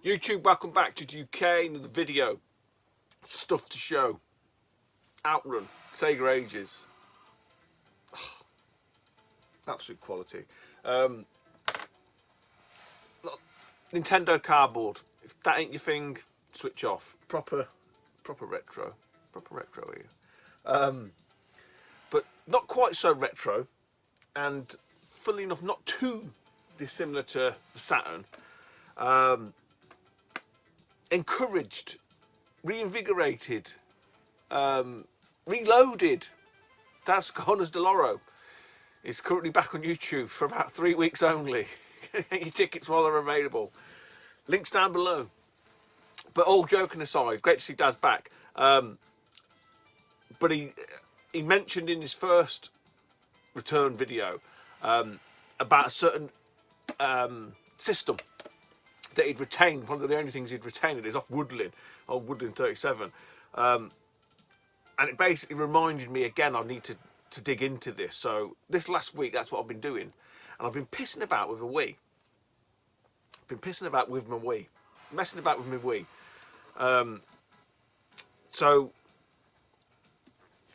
YouTube, welcome back to the UK. Another video. Stuff to show. Outrun. Sega Ages. Absolute quality. Look, Nintendo cardboard. If that ain't your thing, switch off. Proper retro. Proper retro here. But not quite so retro. And funnily enough, not too dissimilar to the Saturn. Encouraged, reinvigorated, reloaded. That's Connors DeLoro. It's currently back on YouTube for about 3 weeks only. Get your tickets while they're available. Links down below. But all joking aside, great to see Daz back. But he mentioned in his first return video about a certain system that he'd retained. One of the only things he'd retained is off Woodlin, old Woodlin 37. And it basically reminded me again, I need to dig into this. So this last week, that's what I've been doing. And I've been pissing about with a Wii. I've been pissing about with my Wii. Messing about with my Wii. So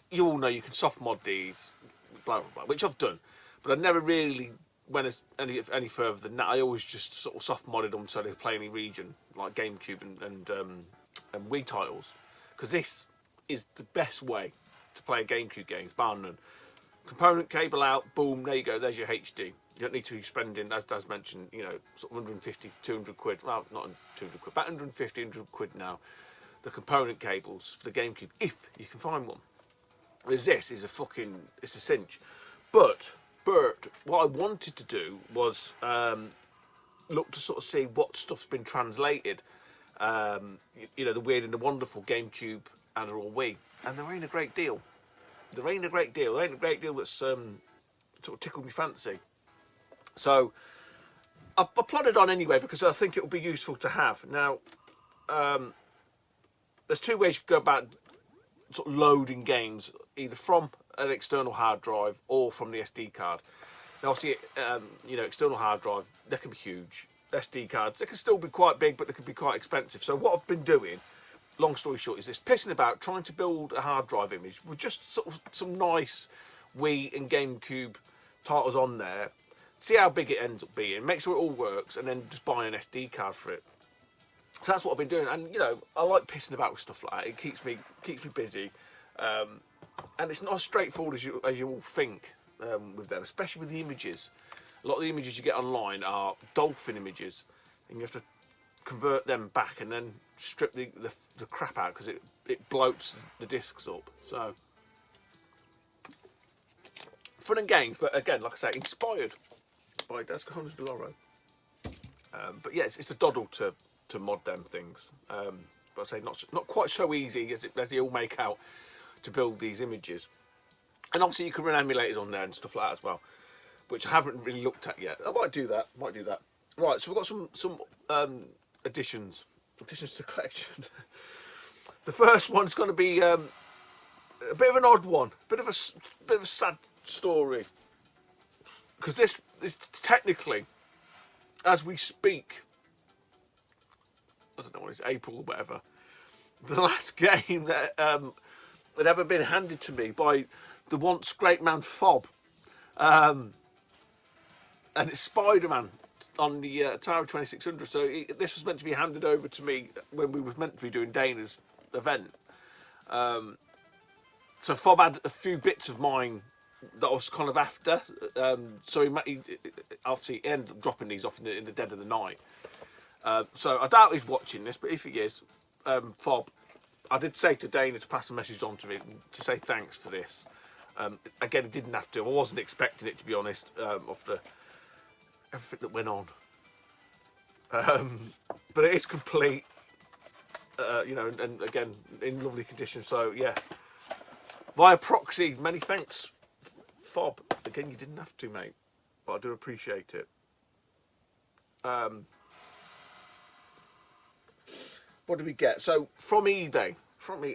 you all know you can soft mod these, blah, blah, blah, which I've done. But I never really went any further than that. I always just sort of soft modded them so they play any region, like GameCube and Wii titles. Because this is the best way to play a GameCube games, bar none. Component cable out, boom, there you go, there's your HD. You don't need to be spending, as Daz mentioned, you know, sort of 150, 200 quid, well, not 200 quid, about 150, 100 quid now, the component cables for the GameCube, if you can find one. Whereas this is it's a cinch. But what I wanted to do was look to sort of see what stuff's been translated, you know, the weird and the wonderful GameCube and all Wii, and there ain't a great deal. There ain't a great deal that's sort of tickled me fancy. So I plodded on anyway because I think it will be useful to have. Now, there's two ways you can go about sort of loading games, either from an external hard drive or from the SD card. Now, obviously, you know, external hard drive, they can be huge. SD cards, they can still be quite big, but they can be quite expensive. So what I've been doing, long story short, is this: pissing about trying to build a hard drive image with just sort of some nice Wii and GameCube titles on there. See how big it ends up being, make sure it all works, and then just buy an SD card for it. So that's what I've been doing, and you know, I like pissing about with stuff like that. It keeps me busy, and it's not as straightforward as you all think with them, especially with the images. A lot of the images you get online are dolphin images, and you have to convert them back and then strip the crap out because it bloats the discs up. So fun and games, but again, like I say, inspired by Daz Connors DeLoro. But yeah, it's a doddle to mod them things. But I say not quite so easy as they all make out to build these images. And obviously you can run emulators on there and stuff like that as well, which I haven't really looked at yet. I might do that. Right, so we've got some additions to the collection. The first one's going to be a bit of an odd one, bit of a sad story, because this is technically, as we speak, I don't know what it's, April or whatever, the last game that had ever been handed to me by the once great man Fob, and it's Spider-Man on the Atari 2600. So this was meant to be handed over to me when we were meant to be doing Dana's event. So Fob had a few bits of mine that I was kind of after. So he obviously ended up dropping these off in the dead of the night. So I doubt he's watching this, but if he is, Fob, I did say to Dana to pass a message on to me to say thanks for this. Again, he didn't have to. I wasn't expecting it, to be honest, after everything that went on. But it is complete, you know, and again, in lovely condition. So, yeah, via proxy, many thanks, Fob. Again, you didn't have to, mate, but I do appreciate it. What did we get? So, from eBay,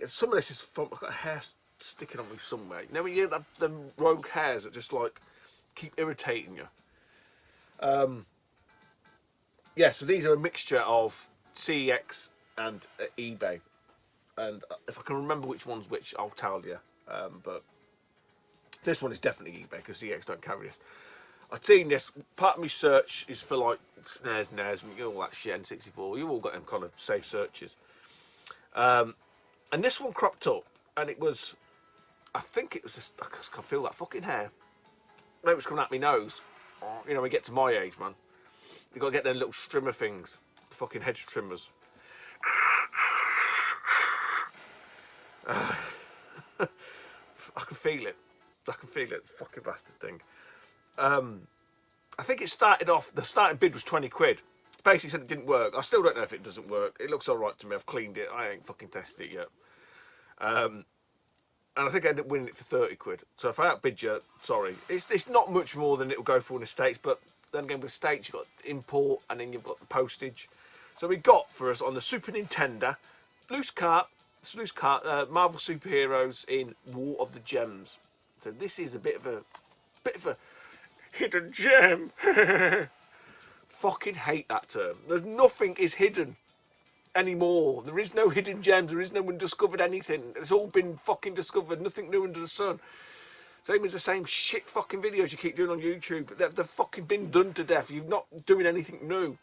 some of this is from, I've got a hair sticking on me somewhere. You know when you get the rogue hairs that just like keep irritating you? Yeah, so these are a mixture of CEX and eBay. And if I can remember which one's which, I'll tell you. But this one is definitely eBay because CEX don't carry this. I've seen this. Part of my search is for like Snes, NES, all that shit, N64. You've all got them kind of safe searches. And this one cropped up, and it was, I think it was just, I can feel that fucking hair. Maybe it was coming out my nose. You know, when you get to my age, man, you got to get them little strimmer things, the fucking hedge trimmers. I can feel it. I can feel it. Fucking bastard thing. I think it started off, the starting bid was 20 quid. Basically said it didn't work. I still don't know if it doesn't work. It looks alright to me. I've cleaned it. I ain't fucking tested it yet. And I think I ended up winning it for 30 quid. So if I outbid you, sorry. It's not much more than it will go for in the States, but then again with the States you've got import and then you've got the postage. So we got for us on the Super Nintendo, loose cart, Marvel Superheroes in War of the Gems. So this is a bit of a hidden gem. Fucking hate that term. There's nothing is hidden anymore. There is no hidden gems. There is no undiscovered anything. It's all been fucking discovered. Nothing new under the sun. Same as the same shit fucking videos you keep doing on YouTube. They've fucking been done to death. You're not doing anything new.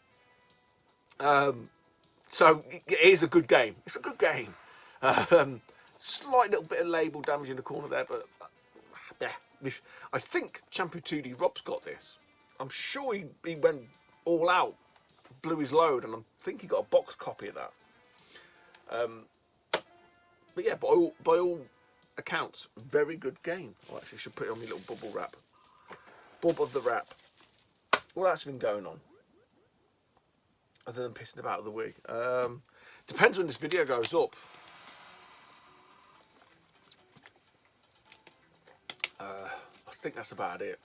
So it is a good game. It's a good game. Slight little bit of label damage in the corner there, but I think Champion 2D Rob's got this. I'm sure he went all out, blew his load, and I think he got a box copy of that. But yeah, by all accounts, very good game. I actually should put it on my little bubble wrap. Bubble of the wrap. What else has been going on? Other than pissing about with the Wii. Depends when this video goes up. I think that's about it.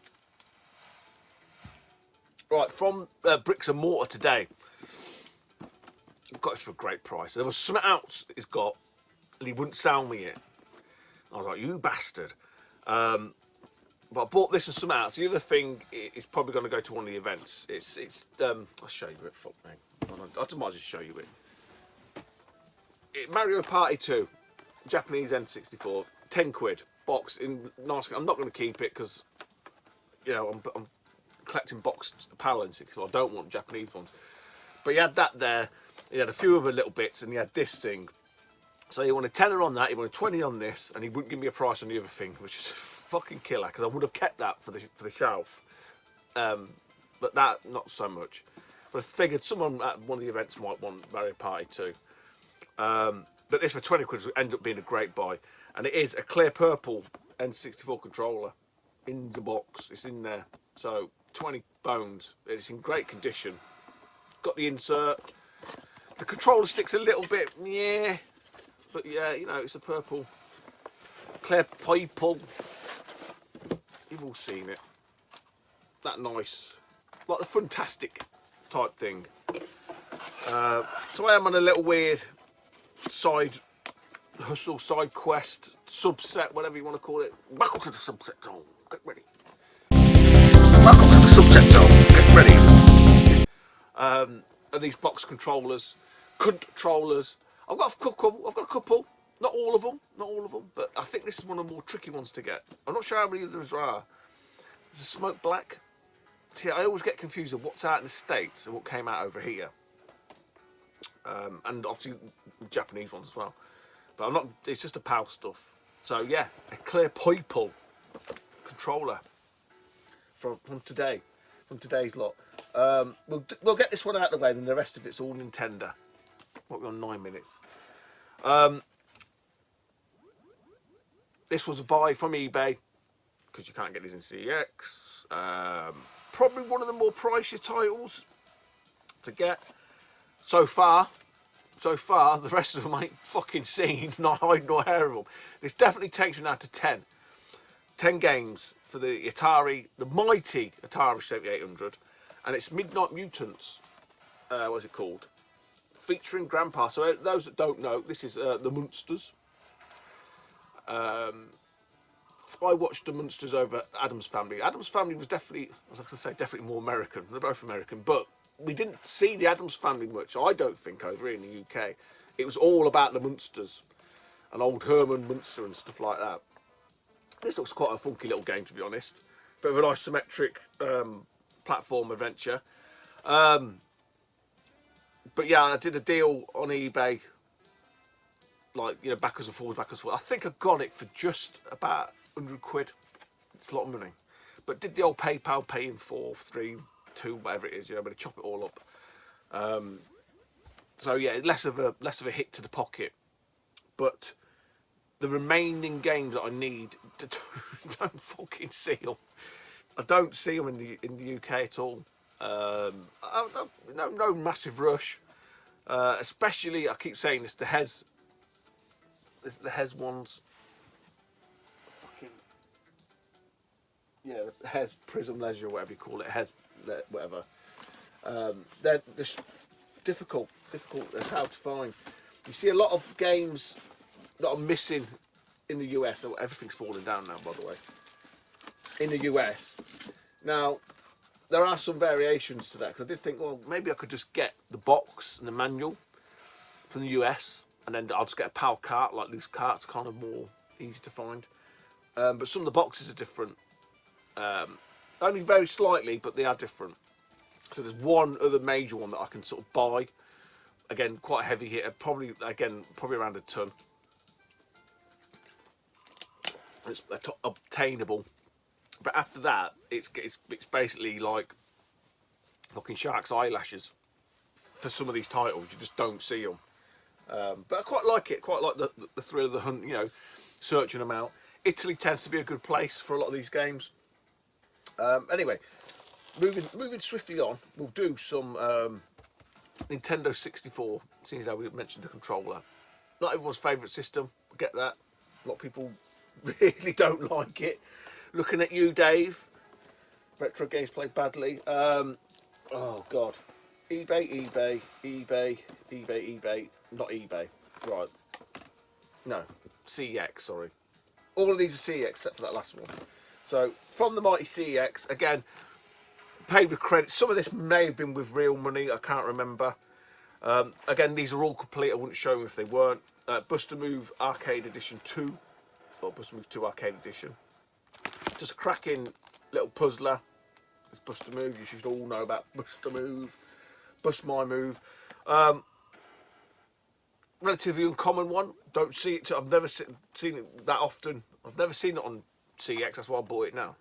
Right, from Bricks and Mortar today. I've got this for a great price. There was something else he's got, and he wouldn't sell me it. I was like, you bastard. But I bought this and something else. The other thing is probably going to go to one of the events. I'll show you it. Fuck me. I just might just show you it. Mario Party 2, Japanese N64, 10 quid box in nice. I'm not going to keep it because, you know, I'm collecting boxed PAL N64. I don't want Japanese ones. But he had that there. He had a few other little bits, and he had this thing. So he wanted 10 on that, he wanted 20 on this, and he wouldn't give me a price on the other thing, which is fucking killer, because I would have kept that for the shelf. But that, not so much. But I figured someone at one of the events might want Mario Party 2. But this for 20 quid would end up being a great buy. And it is a clear purple N64 controller in the box. It's in there. So 20 bones. It's in great condition. Got the insert. The controller sticks a little bit, yeah. But yeah, you know, it's a purple clear purple. You've all seen it. That nice, like the Fantastic type thing. So I am on a little weird side hustle, side quest, subset, whatever you want to call it. Welcome to the subset zone. Get ready. Welcome to the subset zone. Get ready. Are these box controllers, controllers? I've got a couple. Not all of them. But I think this is one of the more tricky ones to get. I'm not sure how many others there are. There's a Smoke Black. See, I always get confused with what's out in the States and what came out over here. And obviously Japanese ones as well. But I'm not. It's just a PAL stuff. So yeah, a clear purple controller from today's lot. We'll get this one out of the way, then the rest of it's all Nintendo. What, we're on 9 minutes. This was a buy from eBay because you can't get these in CX. Probably one of the more pricier titles to get so far. The rest of them ain't fucking seen, not hide nor hair of them. This definitely takes me out to 10. 10 games for the Atari, the mighty Atari 7800, and it's Midnight Mutants. What's it called? Featuring Grandpa. So those that don't know, this is the Munsters. I watched the Munsters over Addams Family. Addams Family was definitely, I was going to say, definitely more American. They're both American, but we didn't see the Addams family much, I don't think, over here in the UK. It was all about the Munsters and old Herman Munster and stuff like that. This looks quite a funky little game, to be honest. Bit of an isometric platform adventure. But yeah, I did a deal on eBay, like, you know, backwards and forwards, backwards and forwards. I think I got it for just about 100 quid. It's a lot of money. But did the old PayPal paying 4, 3, 2, whatever it is, you know, I'm going to chop it all up. So yeah, less of a hit to the pocket. But the remaining games that I need don't fucking see them. I don't see them in the UK at all. No massive rush. Especially, I keep saying this, the Hes ones. Fucking yeah, the Hes Prism Leisure, whatever you call it, Hes whatever. They're difficult. That's how to find. You see a lot of games that are missing in the US. Everything's falling down now, by the way. In the US. Now, there are some variations to that, because I did think, well, maybe I could just get the box and the manual from the US, and then I'll just get a PAL cart, like loose carts, kind of more easy to find. But some of the boxes are different. Only very slightly, but they are different. So there's one other major one that I can sort of buy. Again, quite a heavy hitter, probably around a ton. It's obtainable. But after that, it's basically like fucking shark's eyelashes for some of these titles. You just don't see them. But I quite like it. Quite like the thrill of the hunt. You know, searching them out. Italy tends to be a good place for a lot of these games. Anyway, moving swiftly on, we'll do some Nintendo 64. Seeing as how we mentioned the controller, not everyone's favourite system. I get that. A lot of people really don't like it. Looking at you, Dave. Retro games played badly. Oh God. eBay. Not eBay. Right. No. CEX. Sorry. All of these are CEX except for that last one. So from the mighty CEX, again, paid with credit. Some of this may have been with real money. I can't remember. Again, these are all complete. I wouldn't show them if they weren't. Buster Move Arcade Edition 2, or Buster Move 2 Arcade Edition. Just a cracking little puzzler. It's Buster Move. You should all know about Buster Move. Bust My Move. Relatively uncommon one. Don't see it. I've never seen it that often. I've never seen it on CX. That's why I bought it now.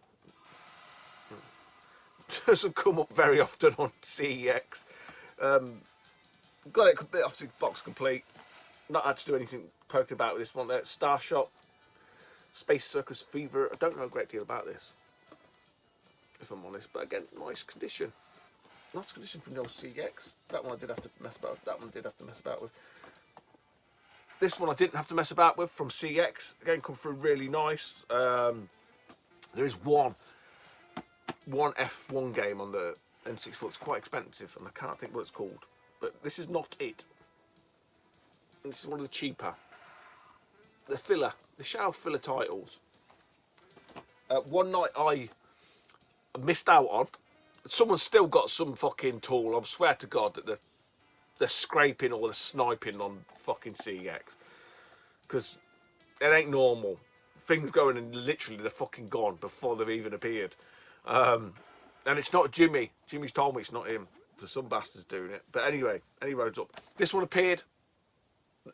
Doesn't come up very often on CEX. Got it obviously box complete. Not had to do anything poking about with this one. There, Star Shop, Space Circus Fever. I don't know a great deal about this, if I'm honest. But again, nice condition. Nice condition from the old CX. That one I did have to mess about with. That one I did have to mess about with. This one I didn't have to mess about with from CX. Again, come through really nice. There is one F1 game on the N64. It's quite expensive, and I can't think what it's called. But this is not it. This is one of the cheaper. The shelf filler titles. One night I missed out on. Someone's still got some fucking tool. I swear to God that they're scraping or they're sniping on fucking CX. Because it ain't normal. Things going and literally they're fucking gone before they've even appeared. And it's not Jimmy. Jimmy's told me it's not him. So some bastard's doing it. But anyway, any roads up. This one appeared.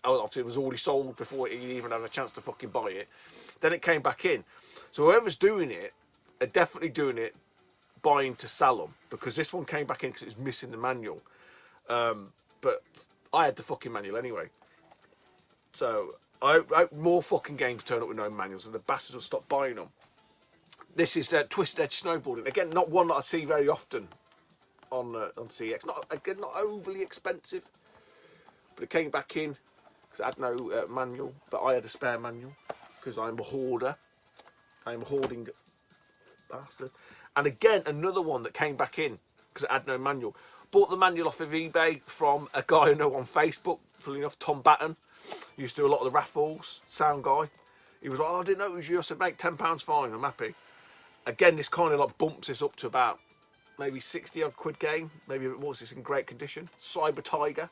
Obviously it was already sold before he even had a chance to fucking buy it. Then it came back in. So whoever's doing it are definitely doing it buying to sell them, because this one came back in because it was missing the manual. But I had the fucking manual anyway. So I more fucking games turn up with no manuals and the bastards will stop buying them. This is Twisted Edge Snowboarding. Again, not one that I see very often on CX. Not overly expensive. But it came back in because it had no manual. But I had a spare manual because I'm a hoarder. I'm a hoarding bastard. And again, another one that came back in because it had no manual. Bought the manual off of eBay from a guy I know on Facebook. Funnily enough, Tom Batten. Used to do a lot of the raffles. Sound guy. He was like, oh, I didn't know it was you. I said, mate, £10 fine. I'm happy. Again, this kind of like bumps this up to about maybe 60 odd quid game, maybe a bit more. It's in great condition. Cyber Tiger.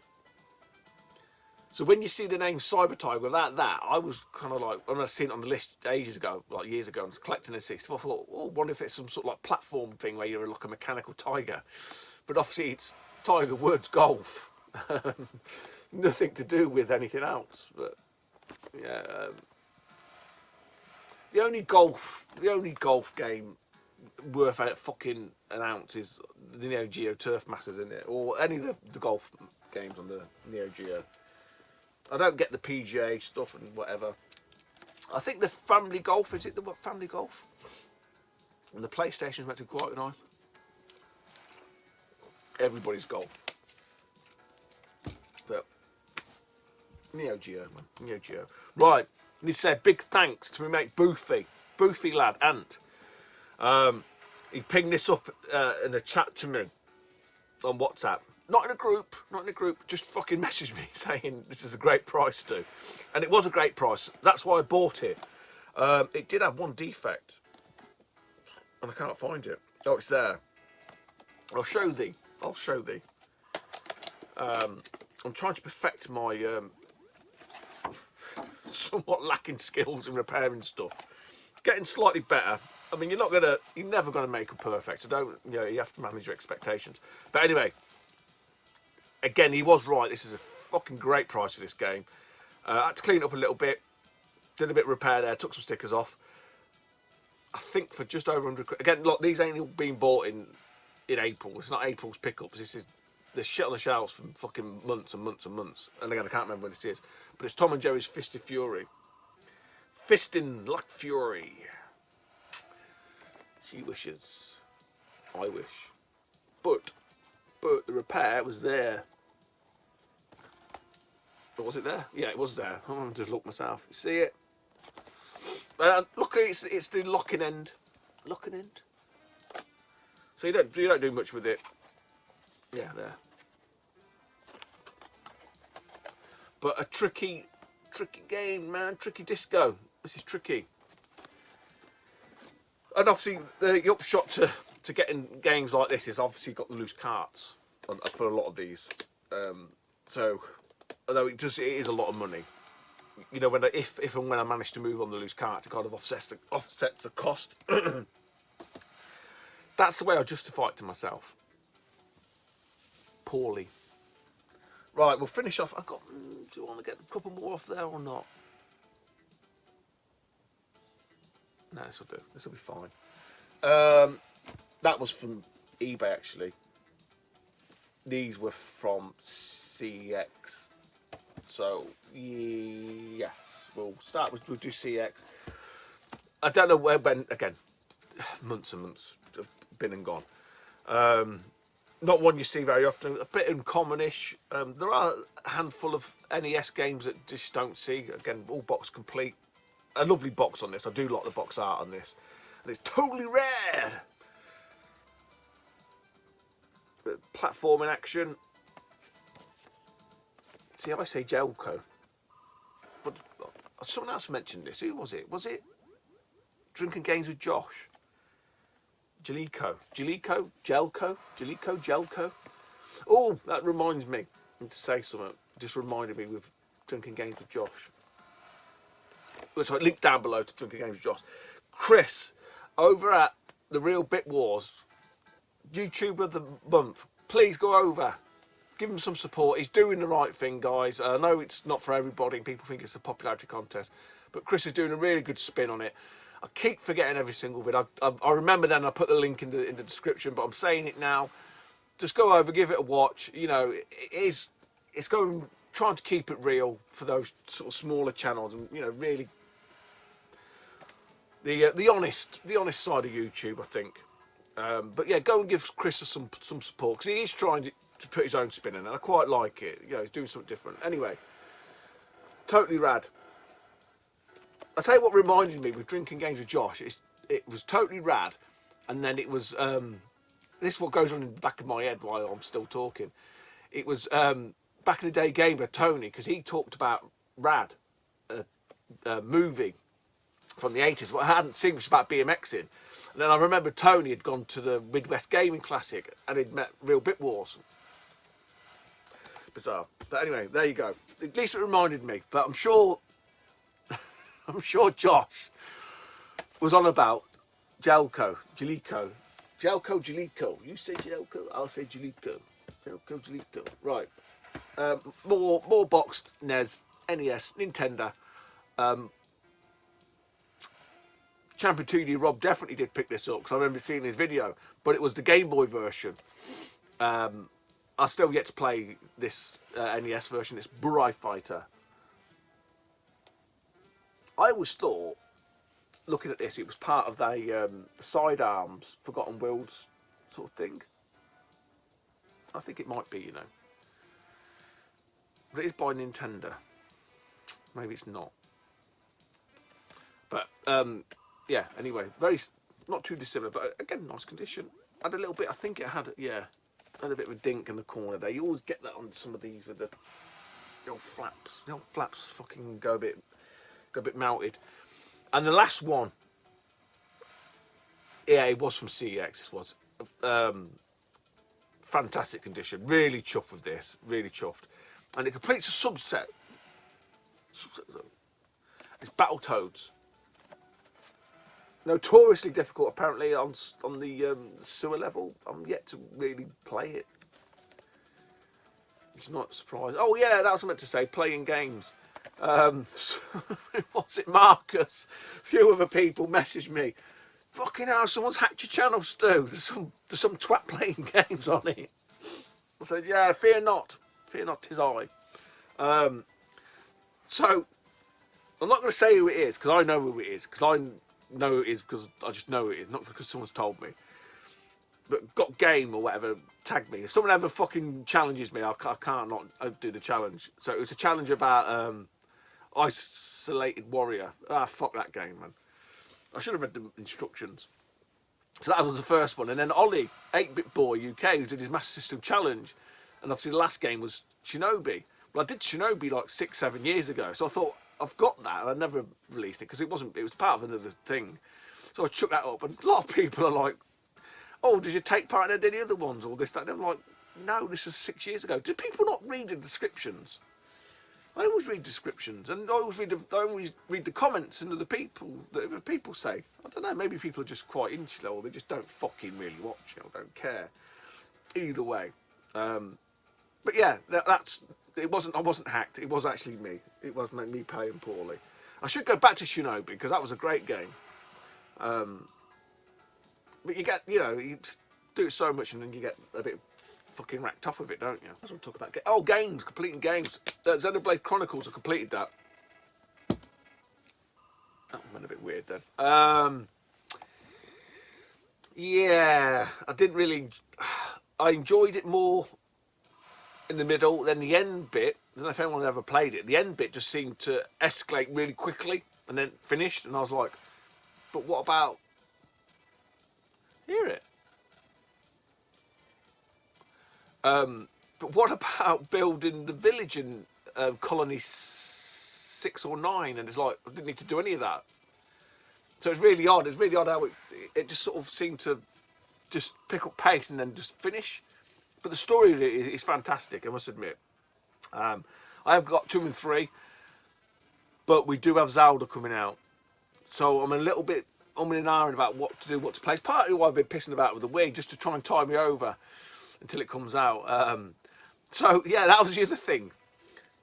So when you see the name Cyber Tiger without that, I was kind of like, when I seen it on the list ages ago, like years ago, I was collecting a 60. I thought, oh, I wonder if it's some sort of like platform thing where you're like a mechanical tiger. But obviously it's Tiger Woods Golf. Nothing to do with anything else. But yeah, the only golf game worth a fucking an ounce is the Neo Geo Turf Masters, in it, or any of the golf games on the Neo Geo. I don't get the PGA stuff and whatever. I think the Family Golf, is it the Family Golf? And the PlayStation's meant to be quite nice. Everybody's golf. But Neo Geo, man. Neo Geo. Right, I need to say a big thanks to my mate Boofy. Boofy lad, Ant. He pinged this up in a chat to me on WhatsApp. Not in a group, just fucking messaged me saying this is a great price too. And it was a great price. That's why I bought it. It did have one defect. And I can't find it. Oh, it's there. I'll show thee. I'm trying to perfect my somewhat lacking skills in repairing stuff. Getting slightly better. I mean, you're never gonna make it perfect. So you have to manage your expectations. But anyway, again, he was right. This is a fucking great price for this game. I had to clean it up a little bit. Did a bit of repair there. Took some stickers off. I think for just over 100 quid. Again, look, these ain't being bought in April. It's not April's pickups. This is the shit on the shelves for fucking months and months and months. And again, I can't remember what this is. But it's Tom and Jerry's Fist of Fury. Fisting like fury. She wishes. I wish. But the repair was there. Or was it there? Yeah, it was there. I'm going to just look myself. You see it? Luckily, it's the locking end. Locking end. So you don't do much with it. Yeah, there. But a tricky game, man. Tricky disco. This is tricky. And obviously, the upshot to getting games like this is obviously you've got the loose carts for a lot of these. So, although it is a lot of money, you know, if and when I manage to move on the loose carts, it kind of offsets the cost. That's the way I justify it to myself. Poorly. Right, we'll finish off. Do you want to get a couple more off there or not? No, this will do. This will be fine. That was from eBay, actually. These were from CX. So, yes. We'll do CX. I don't know where, Ben, again, months and months have been and gone. Not one you see very often. A bit uncommonish. There are a handful of NES games that just don't see. Again, all box complete. A lovely box on this. I do like the box art on this. And it's totally rare. Platforming action. See, I say Jelco. But someone else mentioned this. Who was it? Was it Drinking Games with Josh? Jelco. Oh, that reminds me. I need to say something. Just reminded me with Drinking Games with Josh. So link down below to Drinking Games with Josh. Chris, over at The Real Bit Wars, YouTuber of the month, please go over. Give him some support. He's doing the right thing, guys. I know it's not for everybody. People think it's a popularity contest. But Chris is doing a really good spin on it. I keep forgetting every single vid. I remember then I put the link in the description, but I'm saying it now. Just go over, give it a watch. You know, it's trying to keep it real for those sort of smaller channels, and you know, really the honest side of YouTube, I think. But yeah, go and give Chris some support, because he is trying to put his own spin in, and I quite like it. You know, he's doing something different. Anyway, totally rad. I'll tell you what reminded me with Drinking Games with Josh. It was totally rad, and then it was this is what goes on in the back of my head while I'm still talking. It was back in the day gamer Tony, because he talked about Rad, a movie from the 80s. What I hadn't seen was about BMXing. And then I remember Tony had gone to the Midwest Gaming Classic and he'd met Real Bit Wars. Bizarre. But anyway, there you go. At least it reminded me. But I'm sure Josh was on about Jelko. You say Jelko, I'll say Jelko. Jelko. Right. More boxed NES, NES, Nintendo. Champion 2D Rob definitely did pick this up because I remember seeing his video, but it was the Game Boy version. I still yet to play this NES version. It's Burai Fighter. I always thought, looking at this, it was part of the Sidearms Forgotten Worlds sort of thing. I think it might be, you know. But it is by Nintendo. Maybe it's not. But yeah. Anyway, not too dissimilar, but again, nice condition. Had a little bit. I think it had had a bit of a dink in the corner there. You always get that on some of these with the old flaps. The old flaps fucking go a bit melted. And the last one, yeah, it was from CEX. This was fantastic condition. Really chuffed with this. Really chuffed. And it completes a subset. It's Battletoads. Notoriously difficult, apparently, on the sewer level. I'm yet to really play it. It's not surprised. Oh yeah, that was what I meant to say. Playing games. What's it, Marcus? A few other people messaged me. Fucking hell, someone's hacked your channel, Stu. There's some twat playing games on it. I said, yeah, fear not, 'tis I. So I'm not going to say who it is because I know who it is because I know who it is because I just know who it is, not because someone's told me. But got game or whatever tagged me. If someone ever fucking challenges me, I can't not do the challenge. So it was a challenge about Isolated Warrior. Ah, fuck that game, man. I should have read the instructions. So that was the first one. And then Ollie, 8-Bit Boy UK, who did his Master System Challenge. And obviously the last game was Shinobi. Well, I did Shinobi like 6-7 years ago. So I thought, I've got that. And I never released it because it was part of another thing. So I chucked that up. And a lot of people are like, oh, did you take part in any other ones? All this, that. And I'm like, no, this was 6 years ago. Do people not read the descriptions? I always read descriptions, and I always read the comments and the people that other people say. I don't know, maybe people are just quite insular, or they just don't fucking really watch it or don't care. Either way, but yeah, it wasn't. I wasn't hacked. It was actually me. It was me playing poorly. I should go back to Shinobi because that was a great game. But you get, you do it so much, and then you get a bit fucking racked off of it, don't you? That's what I'm talking about. Oh, games, completing games. Xenoblade Chronicles, I completed that. That went a bit weird then. Yeah, I didn't really. I enjoyed it more in the middle than the end bit. I don't know if anyone ever played it. The end bit just seemed to escalate really quickly and then finished, and I was like, but what about. Hear it? But what about building the village in Colony 6 or 9? And it's like, I didn't need to do any of that. So it's really odd. It's really odd how it just sort of seemed to just pick up pace and then just finish. But the story of it is fantastic, I must admit. I have got 2 and 3, but we do have Zelda coming out. So I'm a little bit and ahhing about what to do, what to play. It's partly why I've been pissing about with the Wii, just to try and tie me over until it comes out. So yeah, that was the other thing.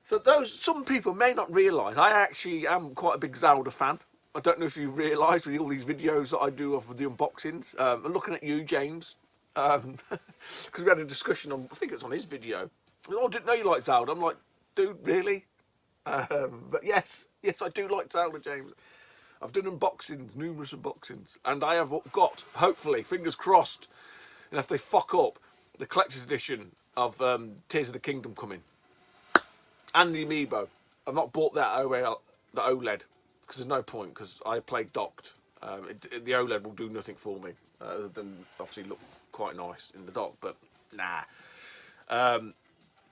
So some people may not realise I actually am quite a big Zelda fan. I don't know if you've realised with all these videos that I do of the unboxings. I'm looking at you, James, because we had a discussion on, I think it's on his video. Oh, I didn't know you liked Zelda. I'm like, dude, really? But yes, I do like Zelda, James. I've done unboxings, numerous unboxings, and I have got, hopefully, fingers crossed, and if they fuck up, the collector's edition of Tears of the Kingdom coming. And the Amiibo. I've not bought that the OLED, because there's no point, because I played docked. The OLED will do nothing for me, other than obviously look quite nice in the dock, but nah.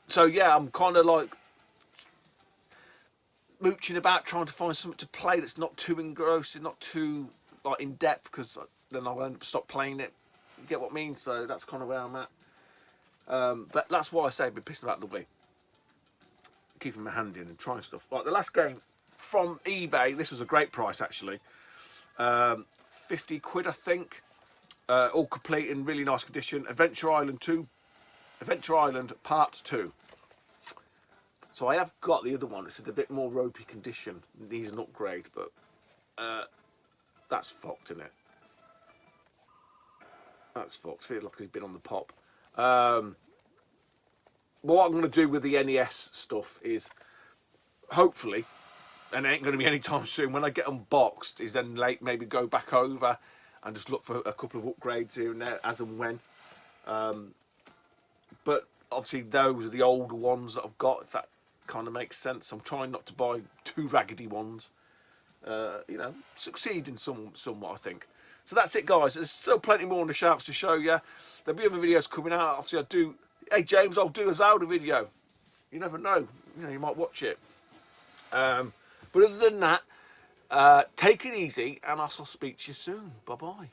So yeah, I'm kind of like, mooching about trying to find something to play that's not too engrossing, not too like in depth, because then I'll end up stop playing it. You get what I mean? So that's kind of where I'm at. But that's why I say I've been pissed about the Wii. Keeping my hand in and trying stuff. Like the last game from eBay, this was a great price actually. 50 quid I think. All complete in really nice condition. Adventure Island 2. Adventure Island Part 2. So I have got the other one. It's in a bit more ropey condition. It needs an upgrade, but that's fucked, isn't it? That's fucked. Feels like he's been on the pop. What I'm going to do with the NES stuff is, hopefully, and it ain't going to be anytime soon, when I get unboxed, is then maybe go back over and just look for a couple of upgrades here and there as and when. But obviously those are the older ones that I've got, if that kind of makes sense. I'm trying not to buy too raggedy ones. You know, succeed in somewhat, I think. So that's it, guys. There's still plenty more on the shelves to show you. There'll be other videos coming out. Obviously, I'll do... Hey, James, I'll do a Zelda video. You never know. You know, you might watch it. But other than that, take it easy, and I'll speak to you soon. Bye-bye.